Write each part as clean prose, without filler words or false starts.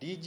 DG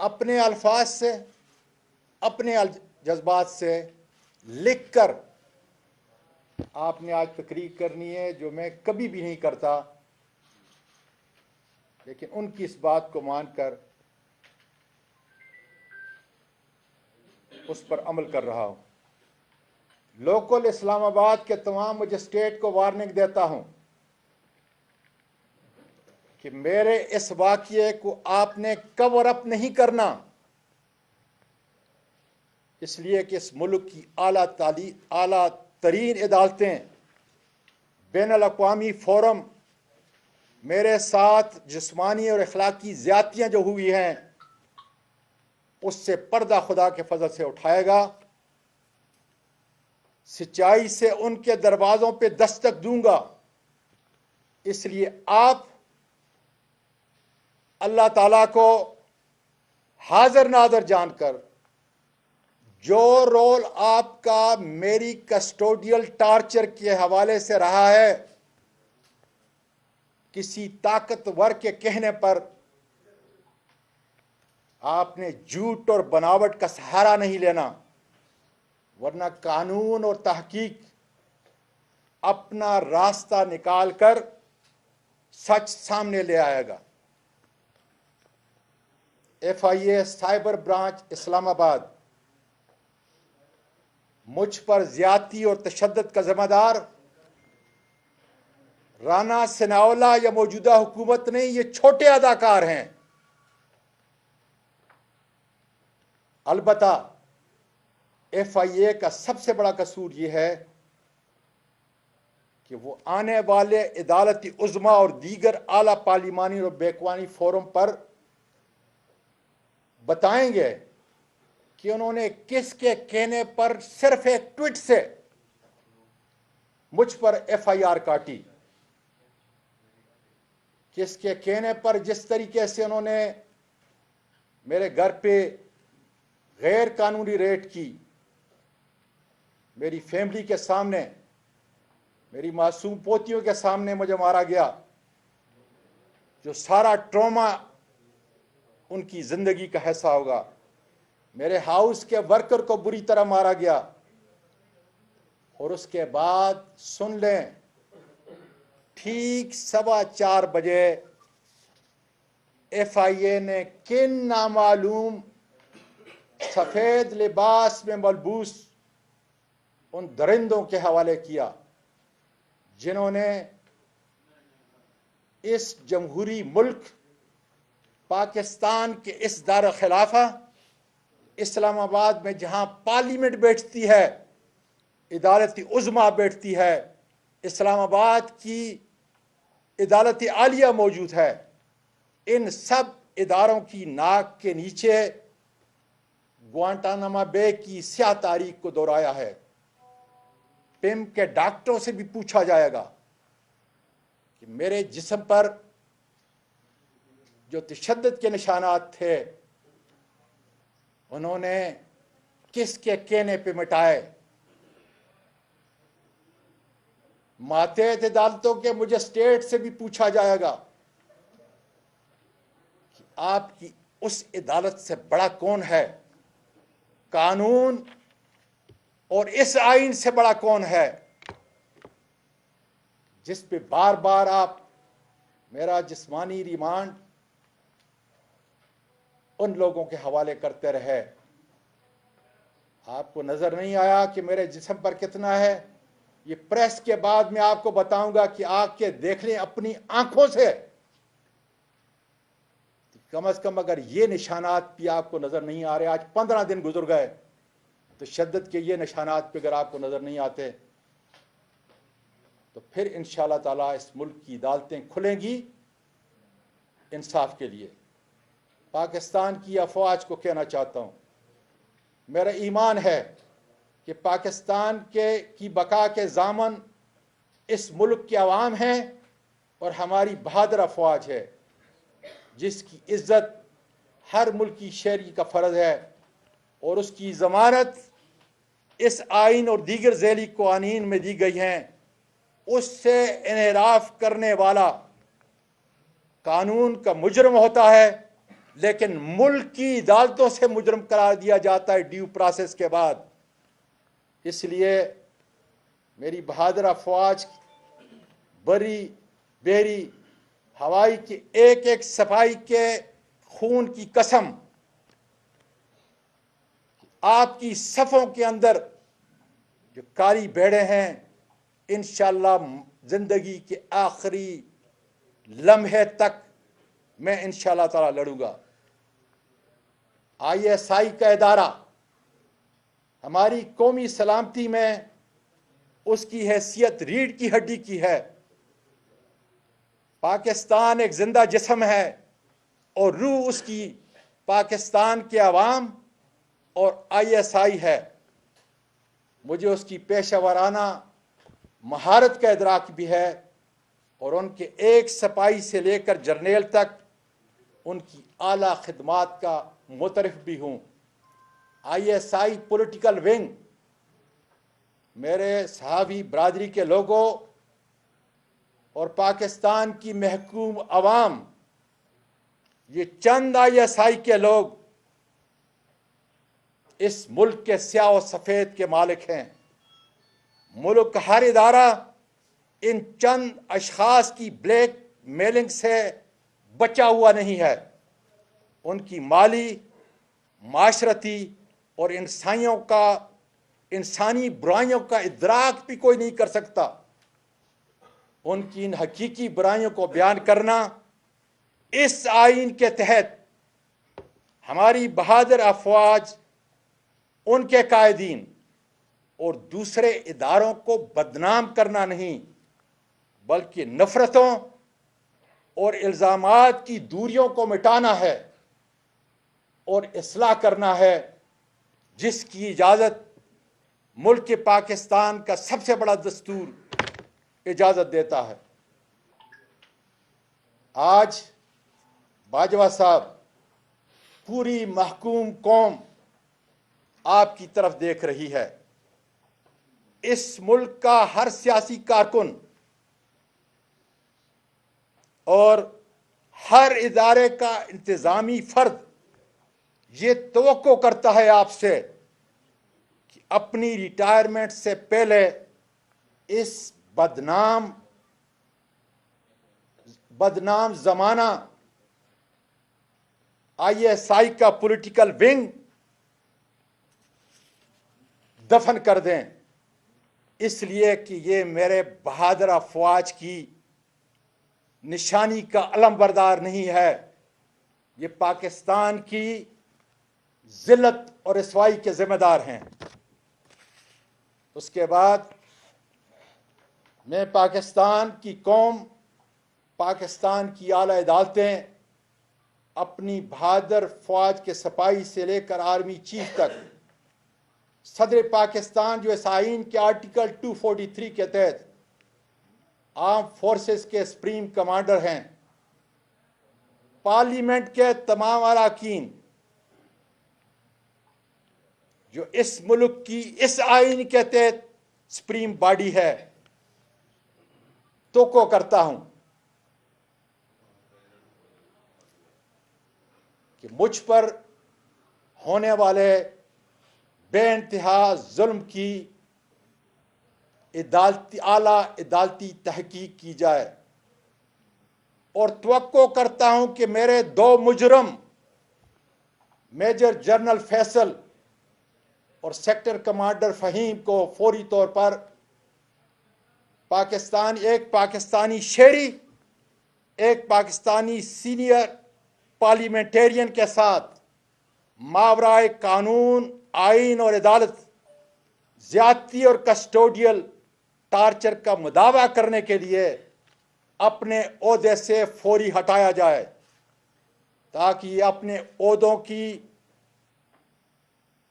اپنے الفاظ سے، اپنے جذبات سے لکھ کر آپ نے آج تقریر کرنی ہے، جو میں کبھی بھی نہیں کرتا، لیکن ان کی اس بات کو مان کر اس پر عمل کر رہا ہوں۔ لوکل اسلام آباد کے تمام مجسٹریٹ کو وارننگ دیتا ہوں کہ میرے اس واقعے کو آپ نے کور اپ نہیں کرنا، اس لیے کہ اس ملک کی اعلیٰ ترین عدالتیں، بین الاقوامی فورم میرے ساتھ جسمانی اور اخلاقی زیادتیاں جو ہوئی ہیں اس سے پردہ خدا کے فضل سے اٹھائے گا، سچائی سے ان کے دروازوں پہ دستک دوں گا۔ اس لیے آپ اللہ تعالیٰ کو حاضر ناظر جان کر جو رول آپ کا میری کسٹوڈیل ٹارچر کے حوالے سے رہا ہے، کسی طاقتور کے کہنے پر آپ نے جھوٹ اور بناوٹ کا سہارا نہیں لینا، ورنہ قانون اور تحقیق اپنا راستہ نکال کر سچ سامنے لے آئے گا۔ FIA سائبر برانچ اسلام آباد مجھ پر زیادتی اور تشدد کا ذمہ دار رانا ثناءاللہ یا موجودہ حکومت نہیں، یہ چھوٹے اداکار ہیں۔ البتہ FIA کا سب سے بڑا قصور یہ ہے کہ وہ آنے والے عدالتی عظمیٰ اور دیگر اعلیٰ پارلیمانی اور بیکوانی فورم پر بتائیں گے کہ انہوں نے کس کے کہنے پر صرف ایک ٹویٹ سے مجھ پر FIR کاٹی، کس کے کہنے پر جس طریقے سے انہوں نے میرے گھر پہ غیر قانونی ریڈ کی، میری فیملی کے سامنے، میری معصوم پوتیوں کے سامنے مجھے مارا گیا، جو سارا ٹراما ان کی زندگی کا حصہ ہوگا۔ میرے ہاؤس کے ورکر کو بری طرح مارا گیا، اور اس کے بعد سن لیں، ٹھیک 4:15 بجے FIA نے کن نامعلوم سفید لباس میں ملبوس ان درندوں کے حوالے کیا جنہوں نے اس جمہوری ملک پاکستان کے اس دار خلافہ اسلام آباد میں، جہاں پارلیمنٹ بیٹھتی ہے، عدالتی عظمیٰ بیٹھتی ہے، اسلام آباد کی عدالت عالیہ موجود ہے، ان سب اداروں کی ناک کے نیچے گوانٹانامو بے کی سیاہ تاریخ کو دہرایا ہے۔ پم کے ڈاکٹروں سے بھی پوچھا جائے گا کہ میرے جسم پر جو تشدد کے نشانات تھے انہوں نے کس کے کہنے پہ مٹائے۔ ماتحت عدالتوں کے مجسٹریٹ سے بھی پوچھا جائے گا کہ آپ کی اس عدالت سے بڑا کون ہے، قانون اور اس آئین سے بڑا کون ہے، جس پہ بار بار آپ میرا جسمانی ریمانڈ ان لوگوں کے حوالے کرتے رہے۔ آپ کو نظر نہیں آیا کہ میرے جسم پر کتنا ہے؟ یہ پریس کے بعد میں آپ کو بتاؤں گا کہ آ کے دیکھ لیں اپنی آنکھوں سے، کم از کم اگر یہ نشانات بھی آپ کو نظر نہیں آ رہے، آج 15 دن گزر گئے، تشدد کے یہ نشانات بھی اگر آپ کو نظر نہیں آتے تو پھر انشاءاللہ تعالیٰ اس ملک کی عدالتیں کھلیں گی انصاف کے لیے۔ پاکستان کی افواج کو کہنا چاہتا ہوں، میرا ایمان ہے کہ پاکستان کی بقا کے ضامن اس ملک کے عوام ہیں اور ہماری بہادر افواج ہے، جس کی عزت ہر ملکی شہری کا فرض ہے، اور اس کی ضمانت اس آئین اور دیگر ذیلی قوانین میں دی گئی ہیں۔ اس سے انحراف کرنے والا قانون کا مجرم ہوتا ہے، لیکن ملک کی عدالتوں سے مجرم قرار دیا جاتا ہے ڈیو پروسیس کے بعد. اس لیے میری بہادر افواج بری بحری ہوائی کی ایک ایک سپاہی کے خون کی قسم، آپ کی صفوں کے اندر جو کالی بھیڑیں ہیں انشاءاللہ زندگی کے آخری لمحے تک میں انشاءاللہ تعالی لڑوں گا. ISI کا ادارہ ہماری قومی سلامتی میں اس کی حیثیت ریڑھ کی ہڈی کی ہے. پاکستان ایک زندہ جسم ہے اور روح اس کی پاکستان کے عوام اور ISI ہے. مجھے اس کی پیشہ ورانہ مہارت کا ادراک بھی ہے اور ان کے ایک سپاہی سے لے کر جرنیل تک ان کی اعلیٰ خدمات کا مترف بھی ہوں. ISI پولیٹیکل ونگ میرے صحابی برادری کے لوگوں اور پاکستان کی محکوم عوام، یہ چند ISI کے لوگ اس ملک کے سیاہ و سفید کے مالک ہیں. ملک کا ہر ادارہ ان چند اشخاص کی بلیک میلنگ سے بچا ہوا نہیں ہے. ان کی مالی، معاشرتی اور انسانی برائیوں کا ادراک بھی کوئی نہیں کر سکتا. ان کی ان حقیقی برائیوں کو بیان کرنا اس آئین کے تحت ہماری بہادر افواج، ان کے قائدین اور دوسرے اداروں کو بدنام کرنا نہیں بلکہ نفرتوں اور الزامات کی دوریوں کو مٹانا ہے اور اصلاح کرنا ہے، جس کی اجازت ملک پاکستان کا سب سے بڑا دستور اجازت دیتا ہے. آج باجوہ صاحب، پوری محکوم قوم آپ کی طرف دیکھ رہی ہے. اس ملک کا ہر سیاسی کارکن اور ہر ادارے کا انتظامی فرد یہ توقع کرتا ہے آپ سے کہ اپنی ریٹائرمنٹ سے پہلے اس بدنام زمانہ ISI کا پولیٹیکل ونگ دفن کر دیں، اس لیے کہ یہ میرے بہادر افواج کی نشانی کا علم بردار نہیں ہے، یہ پاکستان کی ذلت اور رسوائی کے ذمہ دار ہیں. اس کے بعد میں پاکستان کی قوم، پاکستان کی اعلیٰ عدالتیں اپنی بہادر فوج کے سپاہی سے لے کر آرمی چیف تک، صدر پاکستان جو اس آئین کے آرٹیکل 243 کے تحت آرم فورسز کے سپریم کمانڈر ہیں، پارلیمنٹ کے تمام اراکین جو اس ملک کی اس آئین کے تحت سپریم باڈی ہے، توقع کرتا ہوں کہ مجھ پر ہونے والے بے انتہا ظلم کی اعلیٰ عدالتی تحقیق کی جائے، اور توقع کرتا ہوں کہ میرے 2 مجرم میجر جنرل فیصل اور سیکٹر کمانڈر فہیم کو فوری طور پر ایک پاکستانی شہری، ایک پاکستانی سینئر پارلیمنٹرین کے ساتھ ماورائے قانون، آئین اور عدالت زیادتی اور کسٹوڈیل ٹارچر کا مداوع کرنے کے لیے اپنے عہدے سے فوری ہٹایا جائے، تاکہ یہ اپنے عہدوں کی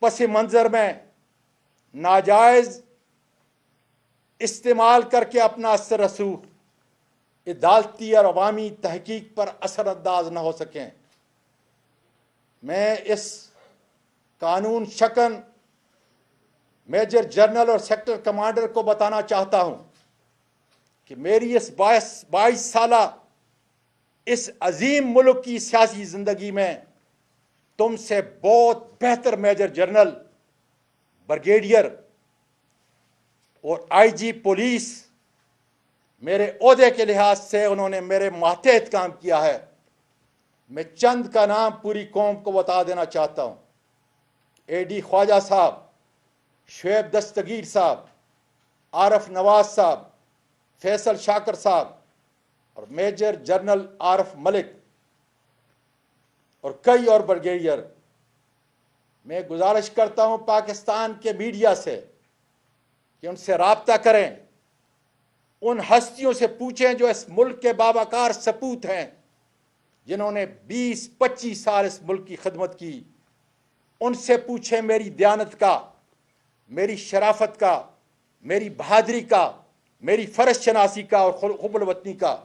پس منظر میں ناجائز استعمال کر کے اپنا اثر رسوخ عدالتی اور عوامی تحقیق پر اثر انداز نہ ہو سکیں. میں اس قانون شکن میجر جنرل اور سیکٹر کمانڈر کو بتانا چاہتا ہوں کہ میری اس 22 سالہ اس عظیم ملک کی سیاسی زندگی میں تم سے بہت بہتر میجر جنرل، بریگیڈیئر اور آئی جی پولیس میرے عہدے کے لحاظ سے انہوں نے میرے ماتحت کام کیا ہے۔ میں چند کا نام پوری قوم کو بتا دینا چاہتا ہوں: اے ڈی خواجہ صاحب، شعیب دستگیر صاحب، عارف نواز صاحب، فیصل شاکر صاحب اور میجر جنرل عارف ملک اور کئی اور بریگیڈیئر۔ میں گزارش کرتا ہوں پاکستان کے میڈیا سے کہ ان سے رابطہ کریں، ان ہستیوں سے پوچھیں جو اس ملک کے باوقار سپوت ہیں، جنہوں نے 20-25 سال اس ملک کی خدمت کی۔ ان سے پوچھیں میری دیانت کا، میری شرافت کا، میری بہادری کا، میری فرض شناسی کا اور حب الوطنی کا۔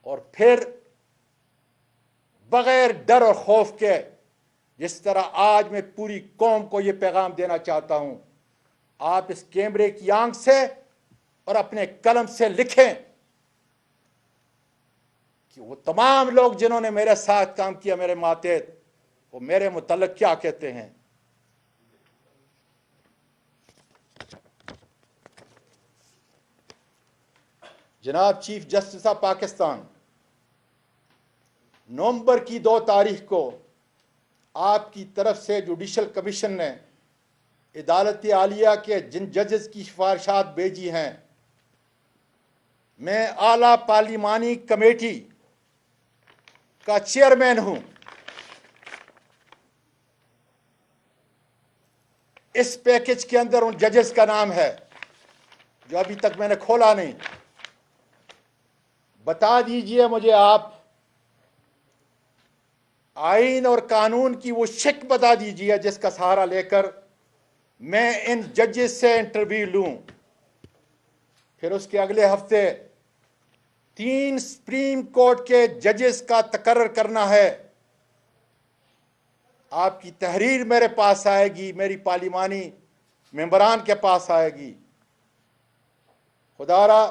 اور پھر بغیر ڈر اور خوف کے، جس طرح آج میں پوری قوم کو یہ پیغام دینا چاہتا ہوں، آپ اس کیمرے کی آنکھ سے اور اپنے قلم سے لکھیں کہ وہ تمام لوگ جنہوں نے میرے ساتھ کام کیا، میرے ماتحت، وہ میرے متعلق کیا کہتے ہیں۔ جناب چیف جسٹس آف پاکستان، نومبر کی 2 تاریخ کو آپ کی طرف سے جوڈیشل کمیشن نے عدالت عالیہ کے جن ججز کی سفارشات بھیجی ہیں، میں اعلیٰ پارلیمانی کمیٹی کا چیئرمین ہوں۔ اس پیکج کے اندر ان ججز کا نام ہے جو ابھی تک میں نے کھولا نہیں۔ بتا دیجئے مجھے آپ آئین اور قانون کی وہ شک بتا دیجئے جس کا سہارا لے کر میں ان ججز سے انٹرویو لوں۔ پھر اس کے اگلے ہفتے 3 سپریم کورٹ کے ججز کا تقرر کرنا ہے۔ آپ کی تحریر میرے پاس آئے گی، میری پارلیمانی ممبران کے پاس آئے گی۔ خدا را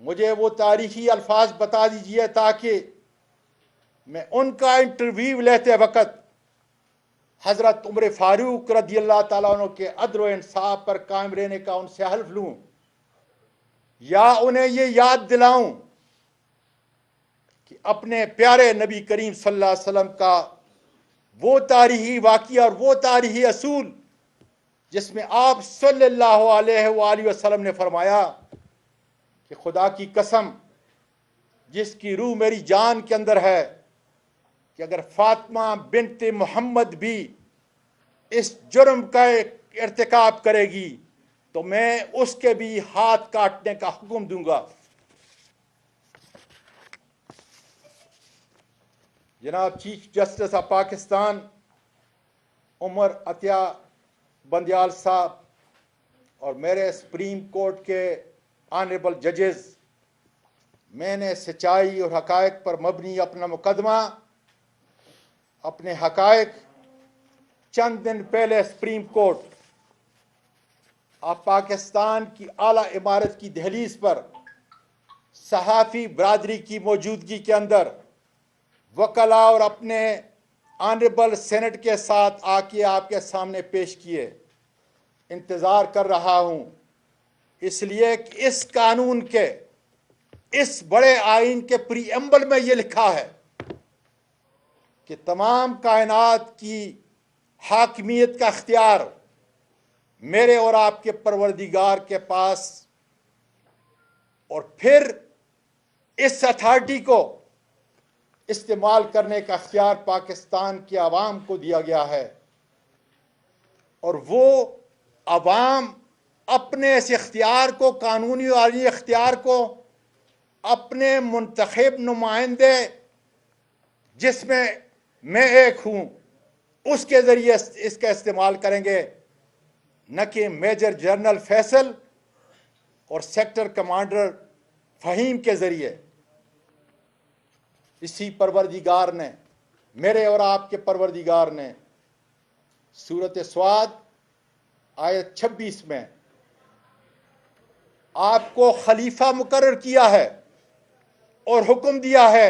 مجھے وہ تاریخی الفاظ بتا دیجئے تاکہ میں ان کا انٹرویو لیتے وقت حضرت عمر فاروق رضی اللہ تعالیٰ عنہ کے عدل و انصاف پر قائم رہنے کا ان سے حلف لوں، یا انہیں یہ یاد دلاؤں کہ اپنے پیارے نبی کریم صلی اللہ علیہ وسلم کا وہ تاریخی واقعہ اور وہ تاریخی اصول جس میں آپ صلی اللہ علیہ وآلہ وسلم نے فرمایا کہ خدا کی قسم جس کی روح میری جان کے اندر ہے کہ اگر فاطمہ بنت محمد بھی اس جرم کا ارتکاب کرے گی تو میں اس کے بھی ہاتھ کاٹنے کا حکم دوں گا۔ جناب چیف جسٹس آف پاکستان عمر عطیہ بندیال صاحب اور میرے سپریم کورٹ کے آنریبل ججز، میں نے سچائی اور حقائق پر مبنی اپنا مقدمہ، اپنے حقائق چند دن پہلے سپریم کورٹ آف پاکستان کی اعلیٰ عمارت کی دہلیز پر صحافی برادری کی موجودگی کے اندر وکلاء اور اپنے آنریبل سینٹ کے ساتھ آ کے آپ کے سامنے پیش کیے۔ انتظار کر رہا ہوں اس لیے کہ اس قانون کے، اس بڑے آئین کے پری ایمبل میں یہ لکھا ہے کہ تمام کائنات کی حاکمیت کا اختیار میرے اور آپ کے پروردگار کے پاس، اور پھر اس اتھارٹی کو استعمال کرنے کا اختیار پاکستان کے عوام کو دیا گیا ہے، اور وہ عوام اپنے اس اختیار کو، قانونی اور آئینی اختیار کو، اپنے منتخب نمائندے جس میں ایک ہوں اس کے ذریعے اس کا استعمال کریں گے، نہ کہ میجر جنرل فیصل اور سیکٹر کمانڈر فہیم کے ذریعے۔ اسی پروردگار نے، میرے اور آپ کے پروردگار نے سورۃ سواد آیت 26 میں آپ کو خلیفہ مقرر کیا ہے اور حکم دیا ہے